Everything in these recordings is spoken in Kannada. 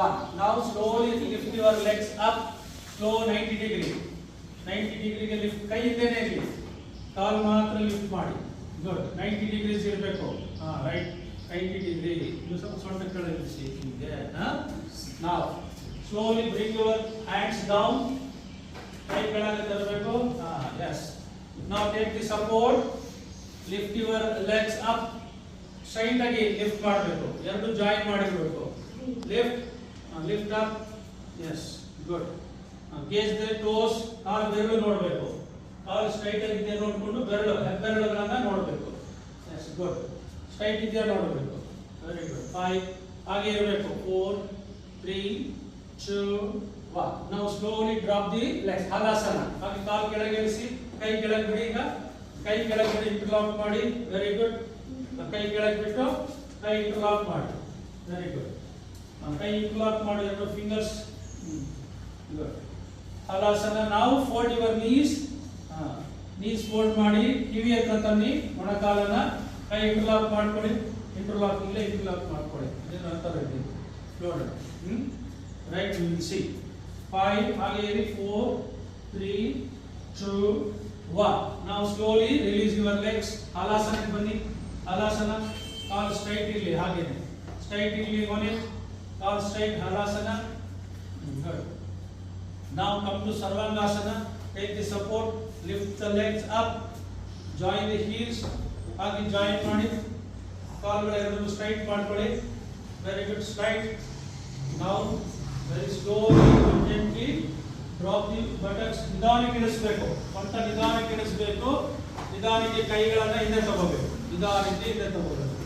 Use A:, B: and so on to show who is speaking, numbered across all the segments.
A: 1. Now slowly lift your legs up. Slow 90 degree. 90 degree ಗೆ ಲಿಫ್ಟ್, ಕೈ ಇದ್ದೇನೆ ಇರಲಿ, ಕಾಲು ಮಾತ್ರ ಲಿಫ್ಟ್ ಮಾಡಿ. ಗುಡ್. 90 ಡಿಗ್ರೀಸ್ ಇರಬೇಕು. ರೈಟ್. 90 ಡಿಗ್ರಿ. ಇದು ಸ್ವಲ್ಪ ಸೊಂಟ ಕೆಳಗಿಳಿಸಿ ಹೀಗೆ. Now slowly bring your hands down. ಕೈ ಕೆಳಗೆ ತರಬೇಕು. Yes. Now take the support. Lift your legs up. Straight ಆಗಿ ಲಿಫ್ಟ್ ಮಾಡಬೇಕು. ಎರಡು ಜಾಯಿನ್ ಮಾಡಿರಬೇಕು. Lift up. Yes. Good. Gaze the toes. ಕಾಲು ಬೆರಳು ನೋಡಬೇಕು. ಕಾಲು ಸ್ಟ್ರೈಟ್ ಆಗಿದೆ ನೋಡಿಕೊಂಡು ಹೆಬ್ಬೆರಳುಗಳನ್ನ ನೋಡಬೇಕು. Yes. Good. ಸ್ಟ್ರೈಟ್ ಇದೆಯಾ ನೋಡಬೇಕು. Very good. 5 ಹಾಗೆ ಇರಬೇಕು. 4 3 2 1. Now slowly drop the legs. Halasana. ಹಾಗೆ ಕಾಲು ಕೆಳಗೆ ಇಳಿಸಿ, ಕೈ ಕೆಳಗೆ ಬಿಡಿ. ಈಗ ಕೈ ಕೆಳಗೆ ಬಿಡಿ, ಇಂಟರ್ಲಾಕ್ ಮಾಡಿ. Very good. ಕೈ ಕೆಳಗೆ ಬಿಟ್ಟು ಕೈ ಇಂಟರ್ಲಾಕ್ ಮಾಡಿ. Very good. ಕೈ ಇಂಟರ್ಲಾಕ್ ಮಾಡಿ, ಎರಡು ಫಿಂಗರ್ಸ್. ಗುಡ್. ಹಲಾಸನ. ನಾವು fold your knees. Knees fold ಮಾಡಿ, ಕಿವಿ ಹತ್ರ ತನ್ನಿ, ಮೊಣಕಾಲನ್ನ ಕೈ ಇಂಟರ್ಲಾಕ್ ಮಾಡ್ಕೊಳ್ಳಿ. ಇಂಟರ್ಲಾಕ್ ಇಲ್ಲೇ ಇಂಟರ್ಲಾಕ್ ಮಾಡ್ಕೊಳ್ಳಿ. ಇದನ್ನ ಅರ್ಥ ಇದೆ. ನೋಡಿ. ರೈಟ್. You will see. 5 ಹಾಗೆ ಇರಿ. 4 3 2 1. Now slowly release your legs. ಹಲಾಸನಕ್ಕೆ ಬನ್ನಿ. ಹಲಾಸನ. ಕಾಲು ಸ್ಟ್ರೈಟ್ ಇರಲಿ, ಹಾಗೇನೆ ಸ್ಟ್ರೈಟ್ ಇರಲಿ. ಒನೆ ಕಾಲು straight. Halasana. Good. Now come to Sarvangasana. Take the support. Lift the legs up. Join the heels. ಹಾಗೆ ಜಾಯಿನ್ ಮಾಡಿ, ಕಾಲುಗಳ ಎರಡು ಸ್ಟ್ರೈಟ್ ಮಾಡ್ಕೊಳ್ಳಿ. Very good. Straight. Now very slowly and gently drop the buttocks. ನಿಧಾನಕ್ಕೆ ಇಳಿಸಬೇಕು. ಸ್ವಂತ ನಿಧಾನಕ್ಕೆ ಇಳಿಸಬೇಕು. ನಿಧಾನಕ್ಕೆ ಕೈಗಳನ್ನ ಹಿಂದೆ ತಗೋಬೇಕು. ನಿಧಾನಕ್ಕೆ ಹಿಂದೆ ತಗೋಬೇಕು.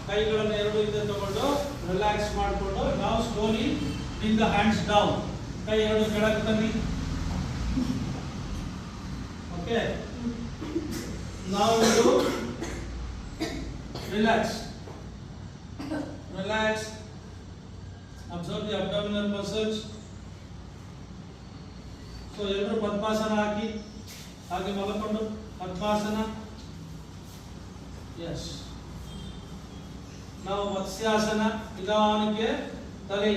A: ಕೈಗಳನ್ನ ಎರಡು ಹಿಂದೆ ತಗೊಂಡು ರಿಲ್ಯಾಕ್ಸ್ ಮಾಡಿಕೊಂಡು, ನಾವು slowly bring the hands down. ಕೈ ಎರಡು ಕೆಳಗೆ ತನ್ನಿ. Okay. Now you relax. Observe the abdominal muscles. So ಎಲ್ಲರೂ ಪದ್ಮಾಸನ ಹಾಕಿ, ಹಾಗೆ ಮಲಕೊಂಡು ಪದ್ಮಾಸನ. Yes. Now ಮತ್ಸ್ಯಾಸನ. ನಿಧಾನಕ್ಕೆ ತಲೆ